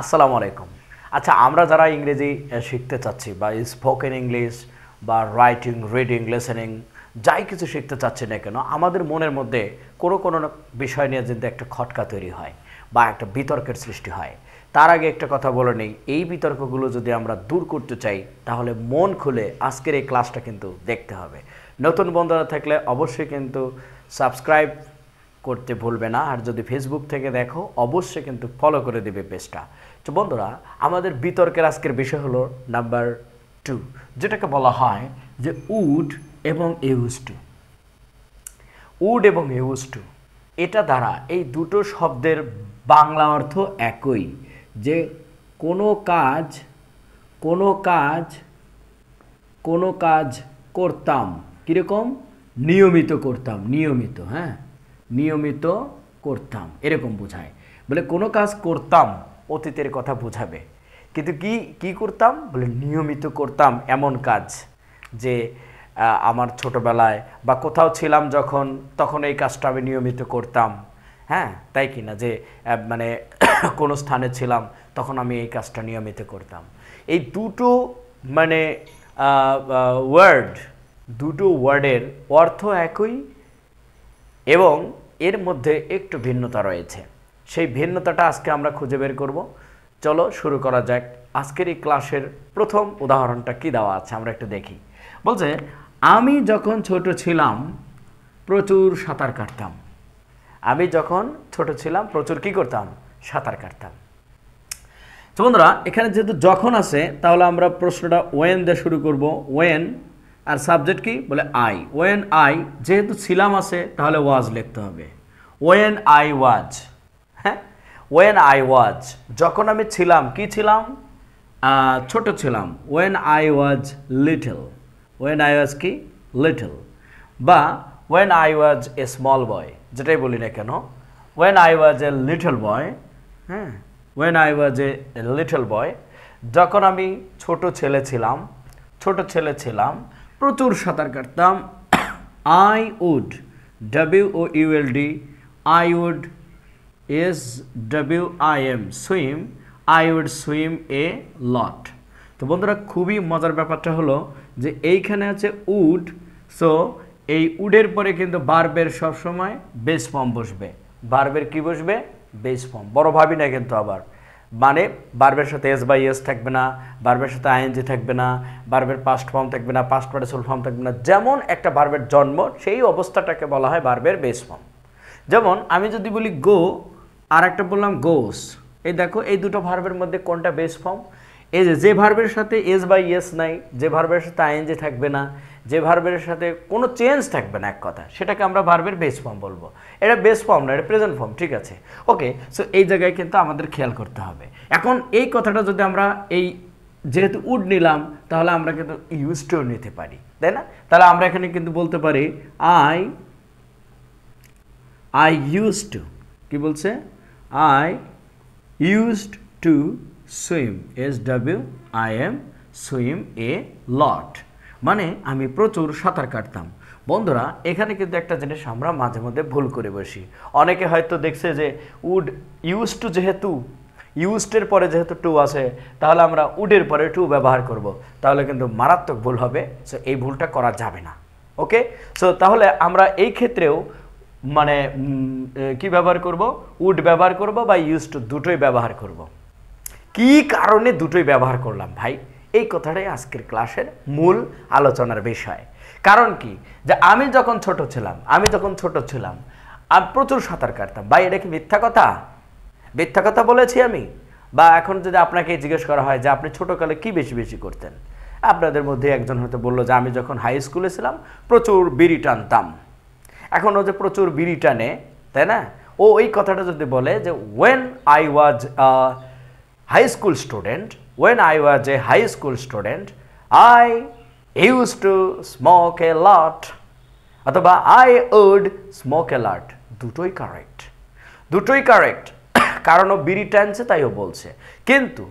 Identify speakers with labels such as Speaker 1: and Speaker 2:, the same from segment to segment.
Speaker 1: আসসালামু আলাইকুম। আচ্ছা, আমরা যারা ইংরেজি শিখতে চাচ্ছি বা স্পোকেন ইংলিশ বা রাইটিং, রিডিং, লিসেনিং যাই কিছু শিখতে চাচ্ছি না কেন, আমাদের মনের মধ্যে কোনো বিষয় নিয়ে যদি একটা খটকা তৈরি হয় বা একটা বিতর্কের সৃষ্টি হয়, তার আগে একটা কথা বলে নেই, এই বিতর্কগুলো যদি আমরা দূর করতে চাই তাহলে মন খুলে আজকের এই ক্লাসটা কিন্তু দেখতে হবে। নতুন বন্ধুরা থাকলে অবশ্যই কিন্তু সাবস্ক্রাইব করতে ভুলবে না, আর যদি ফেসবুক থেকে দেখো অবশ্যই কিন্তু ফলো করে দেবে পেজটা। তো বন্ধুরা, আমাদের বিতর্কের আজকের বিষয় হলো নাম্বার 2, যেটাকে বলা হয় যে উড এবং ইউজ টু। উড এবং ইউজ টু, এটা দ্বারা এই দুটো শব্দের বাংলা অর্থ একই, যে কোনো কাজ কোনো কাজ কোনো কাজ করতাম, কীরকম? নিয়মিত করতাম, নিয়মিত, হ্যাঁ, নিয়মিত করতাম এরকম বোঝায়। বলে কোনো কাজ করতাম অতীতের কথা বোঝাবে, কিন্তু কি কি করতাম? বলে নিয়মিত করতাম এমন কাজ, যে আমার ছোটোবেলায় বা কোথাও ছিলাম যখন, তখন এই কাজটা আমি নিয়মিত করতাম। হ্যাঁ, তাই কি না? যে মানে কোনো স্থানে ছিলাম তখন আমি এই কাজটা নিয়মিত করতাম। এই দুটো মানে দুটো ওয়ার্ডের অর্থ একই এবং এর মধ্যে একটু ভিন্নতা রয়েছে। সেই ভিন্নতাটা আজকে আমরা খুঁজে বের করব। চলো শুরু করা যাক। আজকের এই ক্লাসের প্রথম উদাহরণটা কি দেওয়া আছে আমরা একটু দেখি। বলছে, আমি যখন ছোট ছিলাম প্রচুর সাঁতার কাটতাম। আমি যখন ছোট ছিলাম প্রচুর কি করতাম? সাঁতার কাটতাম। তো বন্ধুরা, এখানে যেহেতু যখন আছে তাহলে আমরা প্রশ্নটা ওয়েন দিয়ে শুরু করব। ওয়েন আর সাবজেক্ট কি? বলে আই। ওয়েন আই, যেহেতু ছিলাম আছে তাহলে ওয়াজ লিখতে হবে। ওয়েন আই ওয়াজ, হ্যাঁ, ওয়েন আই ওয়াজ, যখন আমি ছিলাম, কি ছিলাম? ছোট ছিলাম। When I was little, when I was কি? লিটল। বা when I was a small boy, যেটাই বলি না কেন, when I was a little boy, হ্যাঁ, when I was a little boy, যখন আমি ছোট ছেলে ছিলাম, প্রচুর সাঁতার কাটতাম। I would, WOULD, I would SWIM, swim, I would swim a lot. তো বন্ধুরা, খুবই মজার ব্যাপারটা হলো যে এইখানে আছে উড, সো এই উডের পরে কিন্তু ভার্বের সবসময় বেস ফর্ম বসবে। ভার্বের কি বসবে? Base form. বড় ভাবি না কিন্তু, আবার মানে ভার্বের সাথে এস বাই এস থাকবে না, ভার্বের সাথে আইএনজি থাকবে না, ভার্বের পাস্ট ফর্ম থাকবে না, পাস্ট পার্টিসিপল ফর্ম থাকবে না। যেমন একটা ভার্বের জন্ম, সেই অবস্থাটাকে বলা হয় ভার্বের বেস ফর্ম। যেমন আমি যদি বলি গো, আর একটা বললাম গোস, এই দেখো এই দুটো ভার্বের মধ্যে কোনটা বেস ফর্ম? এই যে ভার্বের সাথে এস বাই এস নাই, যে ভার্বের সাথে আইএনজি থাকবে না, যে ভার্বের সাথে কোনো চেঞ্জ থাকবে না, এক কথা, সেটাকে আমরা ভার্বের বেস ফর্ম বলবো। এটা বেস ফর্ম না, এটা প্রেজেন্ট ফর্ম, ঠিক আছে? ওকে, সো এই জায়গায় কিন্তু আমাদের খেয়াল করতে হবে। এখন এই কথাটা যদি আমরা এই যেহেতু উড নিলাম, তাহলে আমরা কিন্তু ইউজ টু নিতে পারি, তাই না? তাহলে আমরা এখানে কিন্তু বলতে পারি আই ইউজ টু, কি বলছে? I used to swim, SWIM, swim a lot, মানে আমি প্রচুর সাঁতার কাটতাম। বন্ধুরা, এখানে কিন্তু একটা জিনিস আমরা মাঝে মধ্যে ভুল করে বসি। অনেকে হয়তো দেখছে যে উড ইউজ টু, যেহেতু ইউজডের পরে যেহেতু টু আছে, তাহলে আমরা উডের পরে টু ব্যবহার করব, তাহলে কিন্তু মারাত্মক ভুল হবে। সো এই ভুলটা করা যাবে না। ওকে, সো তাহলে আমরা এই ক্ষেত্রেও মানে কি ব্যবহার করব? উড ব্যবহার করব বা ইউজ টু, দুটোই ব্যবহার করব। কি কারণে দুটোই ব্যবহার করলাম ভাই? এই কথাটাই আজকের ক্লাসের মূল আলোচনার বিষয়। কারণ কি? যে আমি যখন ছোট ছিলাম আমি প্রচুর সাঁতার কাটতাম। ভাই, এটা কি মিথ্যা কথা? মিথ্যা কথা বলেছি আমি? বা এখন যদি আপনাকে জিজ্ঞেস করা হয় যে আপনি ছোটোকালে কি বেশি করতেন, আপনাদের মধ্যে একজন হয়তো বললো যে আমি যখন হাই স্কুলে ছিলাম প্রচুর বিড়ি টানতাম। এখন ও যে প্রচুর বিড়ি টানে, তাই না, ও ওই কথাটা যদি বলে যে when I was high school student, when I was a high school student, I used to smoke a lot, অথবা I would smoke a lot, দুটোই কারেক্ট। কারণ ও বিড়ি টানছে তাই ও বলছে। কিন্তু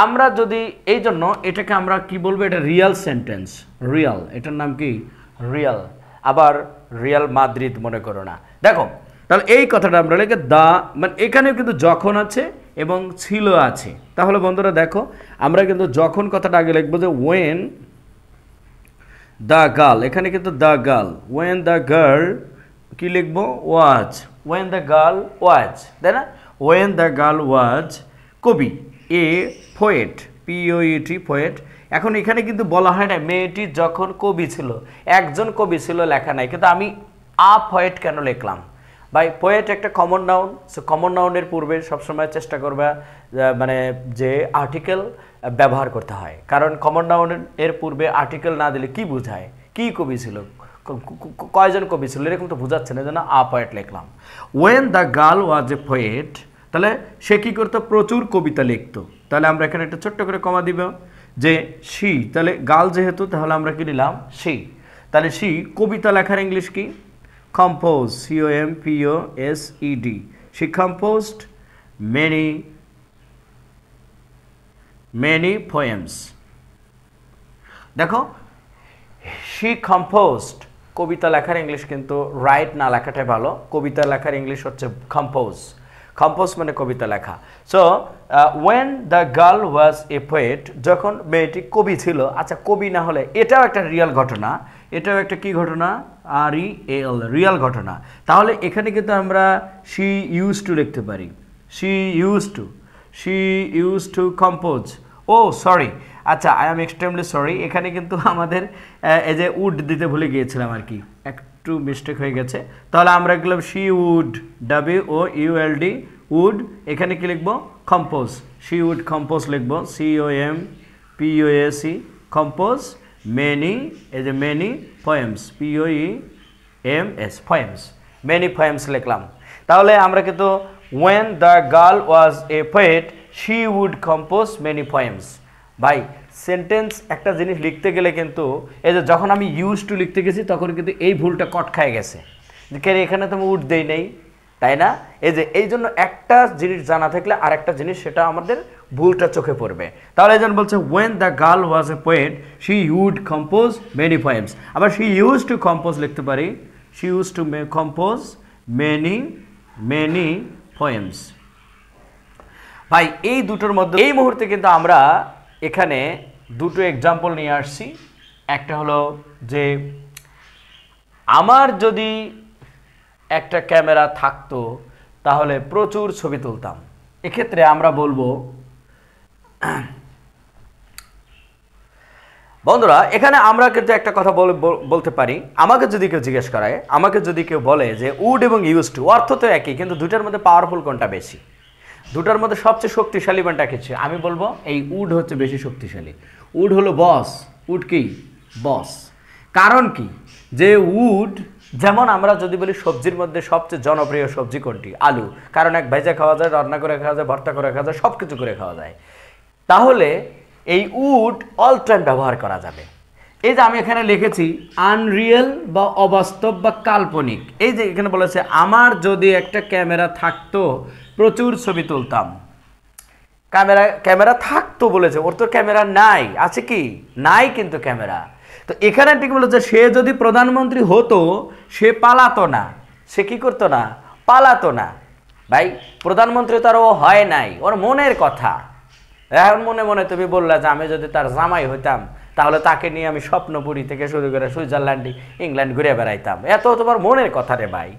Speaker 1: আমরা যদি এই জন্য এটাকে আমরা কি বলবো? এটা রিয়াল সেন্টেন্স, রিয়াল, এটার নাম কি? রিয়াল। আবার রিয়াল মাদ্রিদ মনে করো না। দেখো, তাহলে এই কথাটা আমরা লিখে দা, মানে এখানেও কিন্তু যখন আছে, এবং ছিল আছে। তাহলে বন্ধুরা দেখো আমরা কিন্তু যখন কথাটা আগে লিখবো যে ওয়েন দ্য গার্ল, এখানে কিন্তু the girl, when the girl কি লিখবো was, when the girl was, তাই না? ওয়েন দ্য গার্ল ওয়াজ কবি এ পোয়েট, পিওইটি পোয়েট। এখন এখানে কিন্তু বলা হয় না মেয়েটি যখন কবি ছিল, একজন কবি ছিল লেখা নাই, কিন্তু আমি আ পোয়েট কেন লিখলাম? ভাই পোয়েট একটা কমন নাউন, সো কমন নাউনের পূর্বে সবসময় চেষ্টা করবা মানে যে আর্টিকেল ব্যবহার করতে হয়, কারণ কমন নাউনের পূর্বে আর্টিকেল না দিলে কি বোঝায়, কি কবি ছিল, কয়জন কবি ছিল, এরকম তো বোঝাচ্ছে না, যেন আ পোয়েট লিখলাম। When the girl was a poet, তাহলে সে কী করতো, প্রচুর কবিতা লিখতো। তাহলে আমরা এখানে একটা ছোট্ট করে কমা দিব যে সি, তাহলে গার্ল যেহেতু তাহলে আমরা কি নিলাম সি। তাহলে সি কবিতা লেখার ইংলিশ কি, compose, COMPOSED, she composed many poems। দেখো she composed, কবিতা লেখার ইংলিশ কিন্তু রাইট না লেখাটাই ভালো, কবিতা লেখার ইংলিশ হচ্ছে কম্পোজ, কম্পোজ মানে কবিতা লেখা। So when the girl was a poet, যখন মেয়েটি কবি ছিল। আচ্ছা কবি না হলে এটাও একটা রিয়েল ঘটনা, এটাও একটা কি ঘটনা, REAL, রিয়েল ঘটনা। তাহলে এখানে কিন্তু আমরা শি ইউজ টু লিখতে পারি, she use to compose. Oh sorry, আচ্ছা আই এম এক্সট্রিমলি সরি, এখানে কিন্তু আমাদের এই যে উড দিতে ভুলে গিয়েছিলাম আর কি, একটু মিস্টেক হয়ে গেছে। তাহলে আমরা লিখলাম শি উড, WOULD, উড, এখানে কি লিখবো কম্পোজ, শি উড কম্পোজ লিখবো, COMPOSE, কম্পোজ মেনি, এই যে many poems, POEMS, poems, many poems লিখলাম। তাহলে আমরা কিন্তু when the girl was a poet she would compose many poems. ভাই সেন্টেন্স একটা জিনিস লিখতে গেলে কিন্তু এই যে যখন আমি ইউজ টু লিখতে গেছি তখন কিন্তু এই ভুলটা কট খায় গেছে, কেন এখানে তো আমি উড দেই নেই, তাই না? এই জন্য একটা জিনিস জানা থাকলে আর একটা জিনিস সেটা আমাদের ভুলটা চোখে পড়বে। তাহলে এই জন্য বলছে when the girl was a poet she would compose many poems. আবার শি ইউজ টু কম্পোজ লিখতে পারি, she use to compose many poems. ভাই এই দুটোর মধ্যে এই মুহূর্তে কিন্তু আমরা এখানে দুটো এক্সাম্পল নিয়ে আসছি। একটা হলো যে আমার যদি একটা ক্যামেরা থাকতো তাহলে প্রচুর ছবি তুলতাম। এক্ষেত্রে আমরা বলবো বন্ধুরা, এখানে আমরা কিন্তু একটা কথা বলতে পারি, আমাকে যদি কেউ জিজ্ঞেস করায়, আমাকে যদি কেউ বলে যে উড এবং ইউজ টু অর্থ তো একই, কিন্তু দুটার মধ্যে পাওয়ারফুল কোনটা বেশি, দুটার মধ্যে সবচেয়ে শক্তিশালী কোনটা কিছু, আমি বলবো এই উড হচ্ছে বেশি শক্তিশালী। উড হলো বস, উড কি বস। কারণ কি, যে উড যেমন আমরা যদি বলি সবজির মধ্যে সবচেয়ে জনপ্রিয় সবজি কোনটি, আলু, কারণ এক ভেজে খাওয়া যায়, রান্না করে খাওয়া যায়, ভর্তা করে খাওয়া যায়, সব কিছু করে খাওয়া যায়। তাহলে এই উড অল টাইম ব্যবহার করা যাবে। এই যে আমি এখানে লিখেছি আনরিয়েল বা অবাস্তব বা কাল্পনিক, এই যে এখানে বলেছে আমার যদি একটা ক্যামেরা থাকতো প্রচুর ছবি তুলতাম। ক্যামেরা থাকতো বলেছে, ওর তো ক্যামেরা নাই, আছে কি নাই কিন্তু ক্যামেরা। তো এখানে ঠিক বলেছে সে যদি প্রধানমন্ত্রী হতো সে পালাতো না, সে কি করতো না, পালাতো না। ভাই প্রধানমন্ত্রী তো আর ও হয় নাই, ওর মনের কথা। এখন মনে মনে তুমি বললা যে আমি যদি তার জামাই হইতাম তাহলে তাকে নিয়ে আমি স্বপ্নপুরী থেকে শুরু করে সুইজারল্যান্ড ইংল্যান্ড ঘুরে বেড়াইতাম, এত তোমার মনের কথা রে ভাই।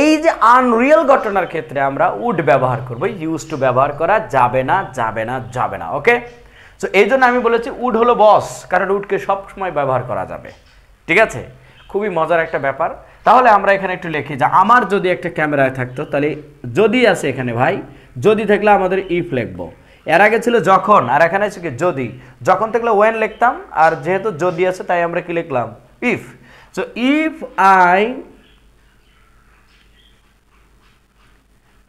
Speaker 1: এই যে আনরিয়েল ঘটনার ক্ষেত্রে আমরা উড ব্যবহার করবো, ইউজ টু ব্যবহার করা যাবে না, যাবে না, যাবে না। ওকে, সো এই জন্য আমি বলেছি উড হলো বস, কারণ উডকে সবসময় ব্যবহার করা যাবে। ঠিক আছে, খুবই মজার একটা ব্যাপার। তাহলে আমরা এখানে একটু লিখি যে আমার যদি একটা ক্যামেরায় থাকতো, তাহলে যদি আছে এখানে ভাই, যদি থাকলে আমাদের ইফ লিখবো। এর আগে ছিল যখন, আর এখানে আছে কি যদি। যখন থাকলে ওয়েন লিখতাম, আর যেহেতু যদি আছে তাই আমরা কি লিখলাম if. So if I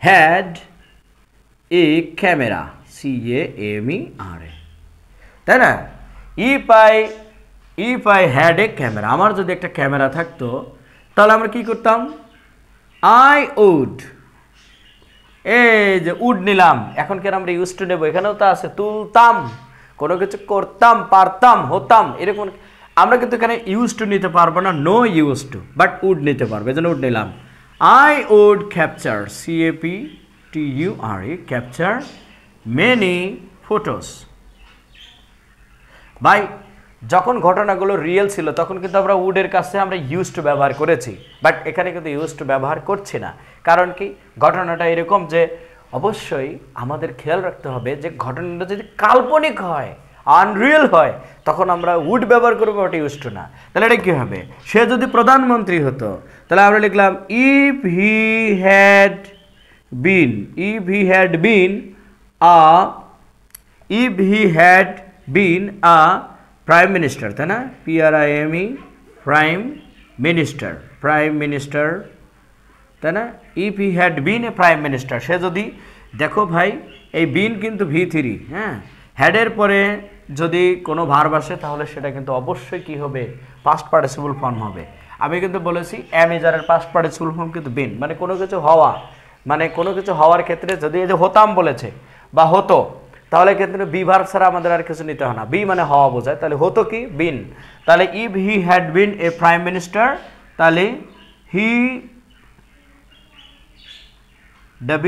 Speaker 1: had a camera, CAMERA, তাই না? if I had a camera, আমার যদি একটা ক্যামেরা থাকতো তাহলে আমরা কি করতাম, I would, এই যে উড নিলাম, এখন কেন আমরা ইউজ টু নেব, এখানেও তো আছে তুলতাম, কোনো কিছু করতাম, পারতাম, হতাম, এরকম। আমরা কিন্তু এখানে ইউজ টু নিতে পারবো না, no use to, but would নিতে পারবো, এই জন্য উড নিলাম। I would capture, capture many photos ভাই যখন ঘটনাগুলো রিয়েল ছিল তখন কিন্তু আমরা উডের কাছে আমরা ইউজড ব্যবহার করেছি বাট এখানে কিন্তু ইউজড ব্যবহার করছি না কারণ কি ঘটনাটা এরকম যে অবশ্যই আমাদের খেয়াল রাখতে হবে যে ঘটনাটা যদি কাল্পনিক হয় আনরিয়েল হয় তখন আমরা উড ব্যবহার করবো ওটা ইউজড না তাহলে এটা কি হবে সে যদি প্রধানমন্ত্রী হতো তাহলে আমরা লিখলাম if he had been a prime minister তাই না PRIME প্রাইম মিনিস্টার তাই না if he had been a prime minister সে যদি দেখো ভাই এই বিন কিন্তু V3 হ্যাঁ হ্যাডের পরে যদি কোনো ভার্ব আসে তাহলে সেটা কিন্তু অবশ্যই কি হবে পাস্ট পার্টিসিপল ফর্ম হবে আমি কিন্তু বলেছি am is এর পাস্ট পার্টিসিপল ফর্ম কিন্তু বিন মানে কোনো কিছু হওয়া মানে কোনো কিছু হওয়ার ক্ষেত্রে যদি এই যে হতাম বলেছে বা হতো তাহলে কিন্তু বি ভার্ব ছাড়া আমাদের আর কিছু নিতে হয় না বি মানে হওয়া বোঝায় তাহলে হতো কি বিন তাহলে if he had been a prime minister তাহলে হি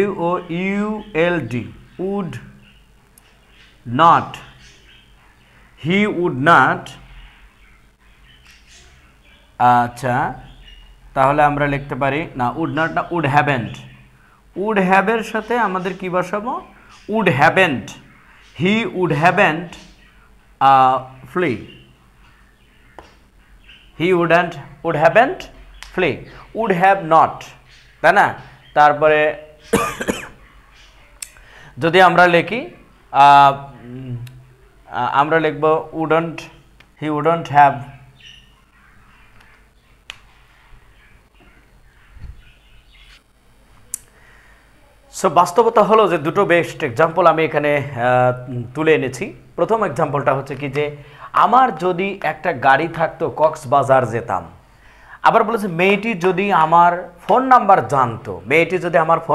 Speaker 1: WOULD would not আচ্ছা তাহলে আমরা লিখতে পারি না would not না would have এর সাথে আমাদের কি বসাবো would haven't he would haven't flee would haven't flee would have not তাই না তারপরে যদি আমরা লিখি আমরা লিখব he wouldn't have সো বাস্তবতা হলো যে দুটো বেস্ট এক্সাম্পল আমি এখানে তুলে এনেছি প্রথম এক্সাম্পলটা হচ্ছে কি যে আমার যদি একটা গাড়ি থাকতো কক্সবাজার যেতাম আবার বলেছে মেয়েটি যদি আমার ফোন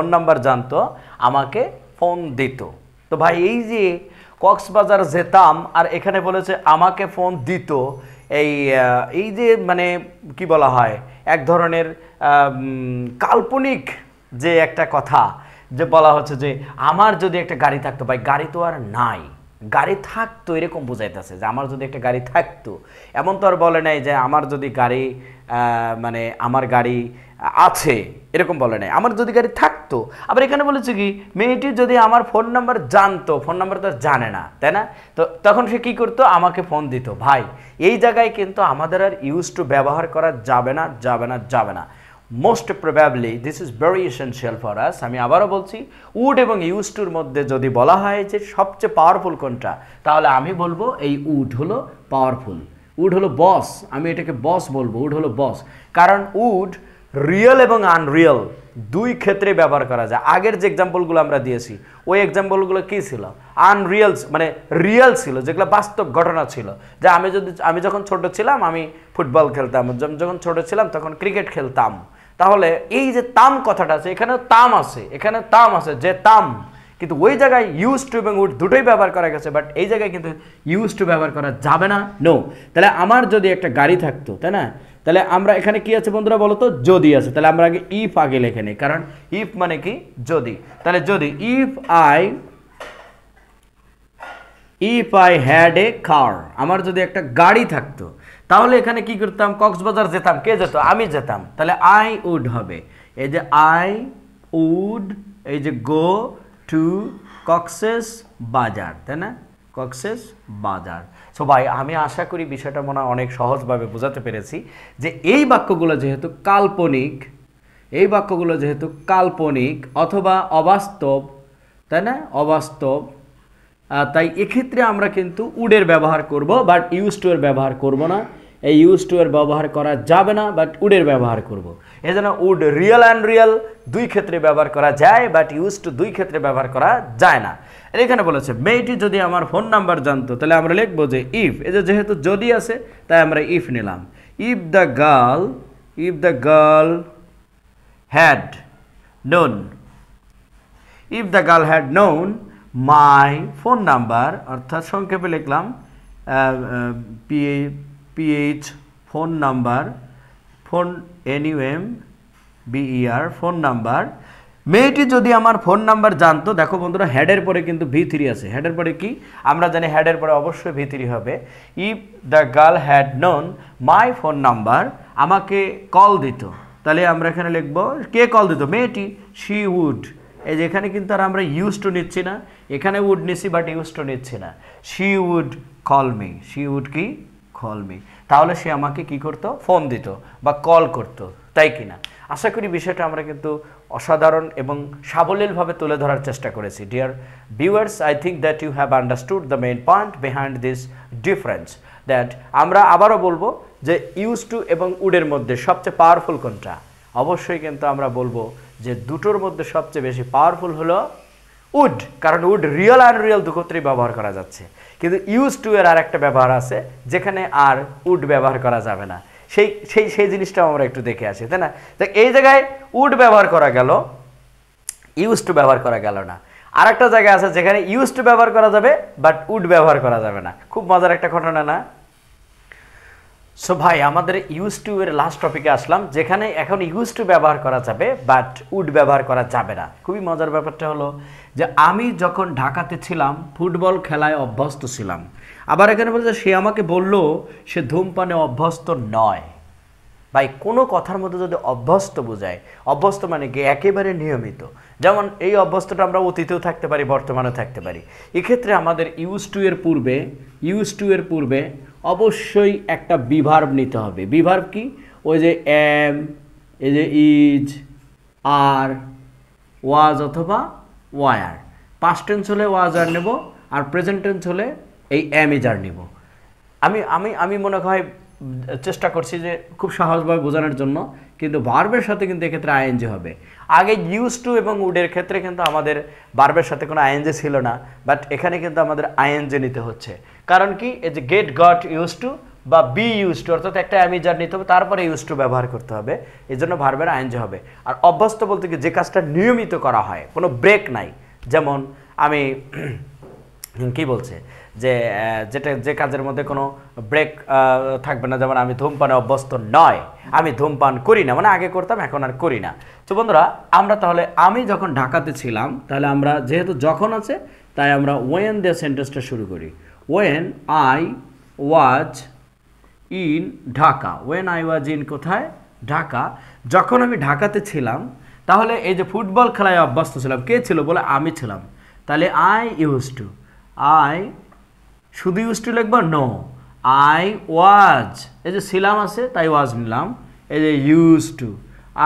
Speaker 1: নাম্বার জানতো আমাকে ফোন দিত তো ভাই এই যে কক্সবাজার যেতাম আর এখানে বলেছে আমাকে ফোন দিত এই যে মানে কি বলা হয় এক ধরনের কাল্পনিক যে একটা কথা যে বলা হচ্ছে যে আমার যদি একটা গাড়ি থাকতো ভাই গাড়ি তো আর নাই গাড়ি থাকতো এরকম বোঝাইতেছে যে আমার যদি একটা গাড়ি থাকতো এমন তো আর বলে নাই যে আমার যদি গাড়ি মানে আমার গাড়ি আছে এরকম বলে নাই আমার যদি গাড়ি থাকতো আবার এখানে বলেছে কি মেয়েটি যদি আমার ফোন নাম্বার জানতো ফোন নাম্বার তো জানে না তাই না তো তখন সে কি করতো আমাকে ফোন দিত ভাই এই জায়গায় কিন্তু আমাদের আর ইউজ টু ব্যবহার করা যাবে না most probably this is very essential for us আমি আবারও বলছি উড এবং ইউজ টুর মধ্যে যদি বলা হয় যে সবচেয়ে পাওয়ারফুল কোনটা তাহলে আমি বলবো এই উড হলো পাওয়ারফুল উড হলো বস আমি এটাকে বস বলবো উড হলো বস কারণ উড রিয়েল এবং আনরিয়েল দুই ক্ষেত্রে ব্যবহার করা যায় আগের যে এক্সাম্পলগুলো আমরা দিয়েছি ওই এক্সাম্পলগুলো কী ছিল আনরিয়েল মানে রিয়েল ছিল যেগুলো বাস্তব ঘটনা ছিল যে আমি যখন ছোট ছিলাম আমি ফুটবল খেলতাম যখন ছোট ছিলাম তখন ক্রিকেট খেলতাম তাহলে এই যে তাম কথাটা আছে এখানে তাম আছে যে তাম কিন্তু ওই জায়গায় ইউজ টু এবং উড দুটোই ব্যবহার করা গেছে বাট এই জায়গায় কিন্তু ইউজ টু ব্যবহার করা যাবে না নো তাহলে আমার যদি একটা গাড়ি থাকতো তাই না তাহলে আমরা এখানে কি আছে বন্ধুরা বলো তো যদি আছে তাহলে আমরা আগে ইফ আগে লিখে নিই কারণ ইফ মানে কি যদি তাহলে যদি ইফ আই হ্যাড এ কার আমার যদি একটা গাড়ি থাকতো তাহলে এখানে কি করতাম কক্সবাজার যেতাম কে যেত আমি যেতাম তাহলে আই উড হবে এই যে আই উড এই যে গো টু কক্সেস বাজার তাই না কক্সেস বাজার সো ভাই আমি আশা করি বিষয়টা মনে অনেক সহজভাবে বোঝাতে পেরেছি যে এই বাক্যগুলো যেহেতু কাল্পনিক অথবা অবাস্তব তাই না অবাস্তব তাই এক্ষেত্রে আমরা কিন্তু উডের ব্যবহার করব বাট ইউজ টু এর ব্যবহার করব না এই ইউজ টু এর ব্যবহার করা যাবে না বাট উডের ব্যবহার করব এজন্য উড রিয়েল অ্যান্ড রিয়েল দুই ক্ষেত্রে ব্যবহার করা যায় বাট ইউজ টু দুই ক্ষেত্রে ব্যবহার করা যায় না এখানে বলেছে মেয়েটি যদি আমার ফোন নাম্বার জানতো তাহলে আমরা লিখবো যে ইফ এই যে যেহেতু যদি আছে তাই আমরা ইফ নিলাম if the girl had known my phone number অর্থাৎ সংক্ষেপে লিখলাম PH phone number phone NUMBER phone number মেয়েটি যদি আমার ফোন নাম্বার জানতো, দেখো বন্ধুরা হেডের পরে কিন্তু V3 আছে। হেডের পরে কি আমরা জানি, হেডের পরে অবশ্যই V3 হবে। If the girl had known my phone number, আমাকে কল দিত, তাহলে আমরা এখানে লিখবো কে কল দিত, মেয়েটি। শি উড, এই যে এখানে কিন্তু আর আমরা ইউজ টু নিচ্ছি না, এখানে উড নিচ্ছি বাট ইউজ টু নিচ্ছি না। She would call me, she would কি কল মি, তাহলে সে আমাকে কি করতো, ফোন দিত বা কল করতো, তাই কি না? আশা করি বিষয়টা আমরা কিন্তু অসাধারণ এবং সাবলীলভাবে তুলে ধরার চেষ্টা করেছি। Dear viewers, I think that you have understood the main point behind this difference. That আমরা আবারও বলবো যে ইউজ টু এবং উডের মধ্যে সবচেয়ে পাওয়ারফুল কোনটা? অবশ্যই কিন্তু আমরা বলবো যে দুটোর মধ্যে সবচেয়ে বেশি পাওয়ারফুল হলো উড, কারণ উড রিয়েল আর রিয়েল দুক্ষেত্রেই ব্যবহার করা যাচ্ছে। কিন্তু ইউজ টু এর আর একটা ব্যবহার আছে যেখানে আর উড ব্যবহার করা যাবে না, সেই সেই সেই জিনিসটাও আমরা একটু দেখে আসি, তাই না? তো এই জায়গায় উড ব্যবহার করা গেল, ইউজ টু ব্যবহার করা গেল না। আর একটা জায়গা আছে যেখানে ইউজ টু ব্যবহার করা যাবে বাট উড ব্যবহার করা যাবে না। খুব মজার একটা ঘটনা না? সো ভাই, আমাদের ইউজ টু এর লাস্ট টপিকে আসলাম, যেখানে এখন ইউজ টু ব্যবহার করা যাবে বাট উড ব্যবহার করা যাবে না। খুবই মজার ব্যাপারটা হলো যে আমি যখন ঢাকাতে ছিলাম ফুটবল খেলায় অভ্যস্ত ছিলাম। আবার এখানে বলছে সে আমাকে বলল সে ধূমপানে অভ্যস্ত নয়। ভাই, কোনো কথার মধ্যে যদি অভ্যস্ত বোঝায়, অভ্যস্ত মানে কি একেবারে নিয়মিত, যেমন এই অভ্যস্তটা আমরা অতীতেও থাকতে পারি, বর্তমানেও থাকতে পারি। এক্ষেত্রে আমাদের ইউজ টু এর পূর্বে অবশ্যই একটা বিভার্ব নিতে হবে। বিভার্ব কি? ওই যে এম, এই যে ইজ, আর, ওয়াজ অথবা ওয়ার। পাস্ট টেন্স হলে ওয়াজ আর নেব, আর প্রেজেন্ট টেন্স হলে এই এম ইজ আর নেব। আমি আমি আমি মনে হয় চেষ্টা করছি যে খুব সহজভাবে বোঝানোর জন্য, কিন্তু ভার্বের সাথে কিন্তু এক্ষেত্রে আইএনজি হবে। আগে ইউজ টু এবং উডের ক্ষেত্রে কিন্তু আমাদের ভার্বের সাথে কোনো আইএনজি ছিল না, বাট এখানে কিন্তু আমাদের আইএনজি নিতে হচ্ছে। কারণ কি? এই যে গেট, গট, ইউজ টু বা বি ইউজ টু, অর্থাৎ একটা অ্যামিজার নিতে হবে, তারপরে ইউজ টু ব্যবহার করতে হবে, এই জন্য ভার্বের আইএনজি হবে। আর অভ্যস্ত বলতে কি, যে কাজটা নিয়মিত করা হয়, কোনো ব্রেক নাই। যেমন আমি কি বলছে যে যে কাজের মধ্যে কোনো ব্রেক থাকবে না, যেমন আমি ধূমপানে অভ্যস্ত নয়, আমি ধূমপান করি না, মানে আগে করতাম এখন আর করি না। তো বন্ধুরা, আমরা তাহলে আমি যখন ঢাকাতে ছিলাম, তাহলে আমরা যেহেতু যখন আছে তাই আমরা ওয়েন দিয়ে সেন্টেন্সটা শুরু করি। When I was in Dhaka, when I was in কোথায়? ঢাকা। যখন আমি ঢাকাতে ছিলাম, তাহলে এই যে ফুটবল খেলায় অভ্যস্ত ছিলাম, কে ছিল? বলে আমি ছিলাম। তাহলে আই ইউজ টু, আই শুধু ইউজ টু লিখবো? নো, আই ওয়াজ, এই যে ছিলাম আছে তাই ওয়াজ নিলাম। এই যে use two,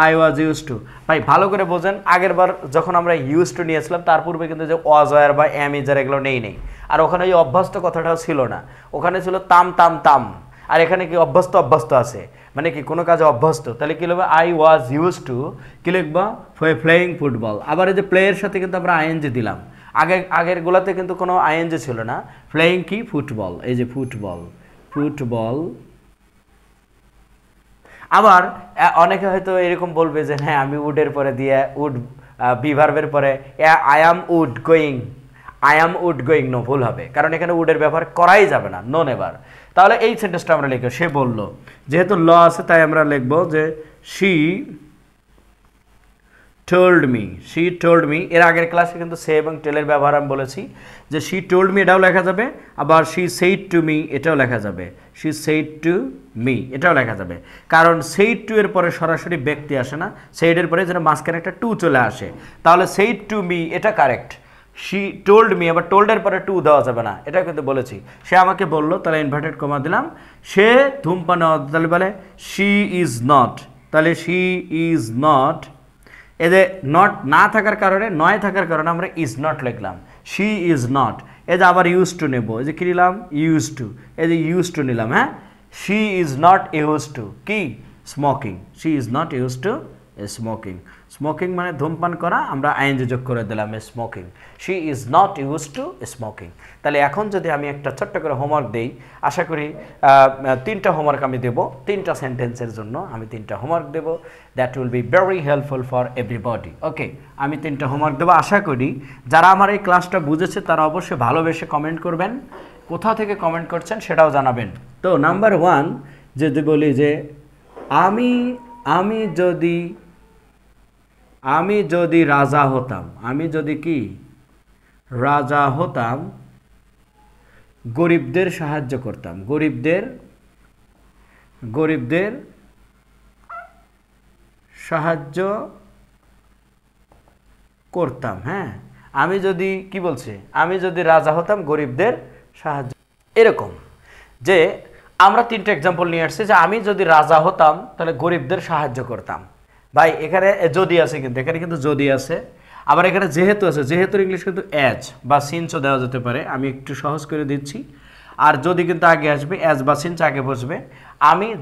Speaker 1: I was use to. ভাই ভালো করে বোঝেন, আগের বার যখন আমরা ইউজ টু নিয়েছিলাম তার পূর্বে কিন্তু যে ওয়াজ, ওয়ার বা এম, ইজার এগুলো নেই। আর ওখানে এই অভ্যস্ত কথাটাও ছিল না, ওখানে ছিল তাম তাম তাম। আর এখানে কি অভ্যস্ত আছে, মানে কি কোনো কাজে অভ্যস্ত। তাহলে কি লিখবো? আই ওয়াজ ইউজ টু কি লিখবো? Playing football. আবার এই যে প্লেয়ের সাথে কিন্তু আমরা আইএনজি দিলাম। আগের গুলাতে কিন্তু কোনো আইএনজি ছিল না। প্লেয়িং কি? ফুটবল। এই যে ফুটবল। আবার অনেকে হয়তো এরকম বলবে যে হ্যাঁ, আমি উডের পরে দিয়ে উড বিভার্বের পরে I am would going, no, ভুল হবে, কারণ এখানে উডের ব্যবহার করাই যাবে না, নো নেভার। তাহলে এই সেন্টেন্সটা আমরা লিখব, সে বলল, যেহেতু ল আছে তাই আমরা লিখব যে শি টোল্ড মি। এর আগের ক্লাসে কিন্তু সে এবং টেলের ব্যবহার আমি বলেছি যে শি টোল্ড মি এটাও লেখা যাবে, আবার শি সেইড টু মি এটাও লেখা যাবে, শি সেইড টু মি এটাও লেখা যাবে। কারণ সেইড টু এর পরে সরাসরি ব্যক্তি আসে না, সেইডের পরে যেন মাঝখানে একটা টু চলে আসে, তাহলে সেইড টু মি এটা কারেক্ট। শি টোল্ড মি, আবার টোল্ডের পরে টু দেওয়া যাবে না, এটা কিন্তু বলেছি। সে আমাকে বললো, তাহলে ইনভার্টেড কমা দিলাম। সে ধূমপান, তাহলে বলে শি ইজ নট, তাহলে শি ইজ নট। এদের নট না থাকার কারণে, নয় থাকার কারণে আমরা ইজ নট লিখলাম, শি ইজ নট। এই যে আবার ইউজ টু নেব, এই যে কী নিলাম? Use to. এই যে ইউজ টু নিলাম, হ্যাঁ, she is not use to কি? Smoking. She is not use to smoking মানে ধূমপান করা, আমরা আইএনজি যোগ করে দিলাম smoking. She is not use to smoking. তাহলে এখন যদি আমি একটা ছোট্ট করে হোমওয়ার্ক দেই, আশা করি 3টা হোমওয়ার্ক আমি দেবো, 3টা সেন্টেন্সের জন্য আমি 3টা হোমওয়ার্ক দেবো। That will be very helpful for everybody. Okay, আমি 3টা হোমওয়ার্ক দেবো। আশা করি যারা আমার এই ক্লাসটা বুঝেছে তারা অবশ্যই ভালোবেসে কমেন্ট করবেন, কোথা থেকে কমেন্ট করছেন সেটাও জানাবেন। তো নাম্বার 1 যদি বলি যে আমি যদি আমি যদি রাজা হতাম, আমি যদি কি রাজা হতাম, গরিবদের সাহায্য করতাম, গরিবদের সাহায্য করতাম। হ্যাঁ, আমি যদি কি বলছি, আমি যদি রাজা হতাম গরিবদের সাহায্য, এরকম যে আমরা তিনটা এক্সাম্পল নিয়ে আসছি যে আমি যদি রাজা হতাম তাহলে গরিবদের সাহায্য করতাম। ভাই এখানে যদি আছে, কিন্তু এখানে কিন্তু যদি আছে, আবার এখানে যেহেতু আছে, যেহেতুর ইংলিশ কিন্তু অ্যাজ বা সিন্সও দেওয়া যেতে পারে, আমি একটু সহজ করে দিচ্ছি। আর যদি কিন্তু আগে আসবে, অ্যাজ বা সিন্স আগে বসবে।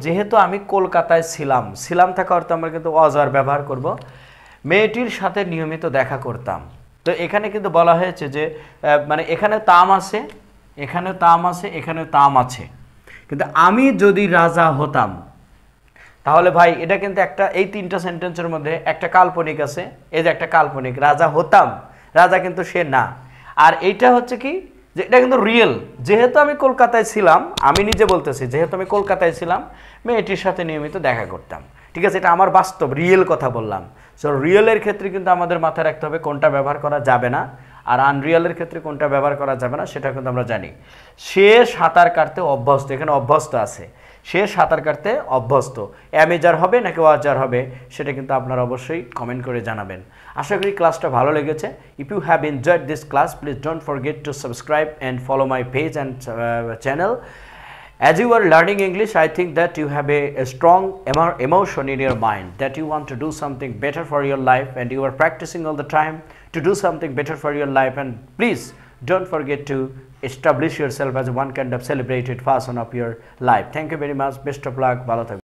Speaker 1: যেহেতু আমি কলকাতায় ছিলাম, ছিলাম থাকা অর্থে আমরা কিন্তু অজার ব্যবহার করব। মেয়েটির সাথে নিয়মিত দেখা করতাম। তো এখানে কিন্তু বলা হয়েছে যে মানে এখানে তাম আছে, এখানে তাম আছে, এখানে তাম আছে, কিন্তু আমি যদি রাজা হতাম, তাহলে ভাই এটা কিন্তু একটা, এই তিনটা সেন্টেন্সের মধ্যে একটা কাল্পনিক আছে। এই যে একটা কাল্পনিক, রাজা হতাম, রাজা কিন্তু সে না। আর এইটা হচ্ছে কি, যে এটা কিন্তু রিয়েল। যেহেতু আমি কলকাতায় ছিলাম, আমি নিজে বলতেছি, যেহেতু আমি কলকাতায় ছিলাম, মেয়েটির সাথে নিয়মিত দেখা করতাম। ঠিক আছে, এটা আমার বাস্তব রিয়েল কথা বললাম। সো রিয়েলের ক্ষেত্রে কিন্তু আমাদের মাথায় রাখতে হবে কোনটা ব্যবহার করা যাবে না, আর আনরিয়েলের ক্ষেত্রে কোনটা ব্যবহার করা যাবে না, সেটা কিন্তু আমরা জানি। সে সাঁতার কাটতে অভ্যস্ত, এখানে অভ্যস্ত আছে, সে সাঁতার কাটতে অভ্যস্ত। অ্যামেজার হবে নাকি ওয়াজার হবে, সেটা কিন্তু আপনারা অবশ্যই কমেন্ট করে জানাবেন। আশা করি ক্লাসটা ভালো লেগেছে। If you have enjoyed this class, please don't forget to subscribe and follow my page and channel. As you are learning English, I think that you have a strong emotion in your mind that you want to do something better for your life, and you are practicing all the time to do something better for your life. And please don't forget to establish yourself as one kind of celebrated person of your life. Thank you very much. Best of luck. Bhalo থাকবেন।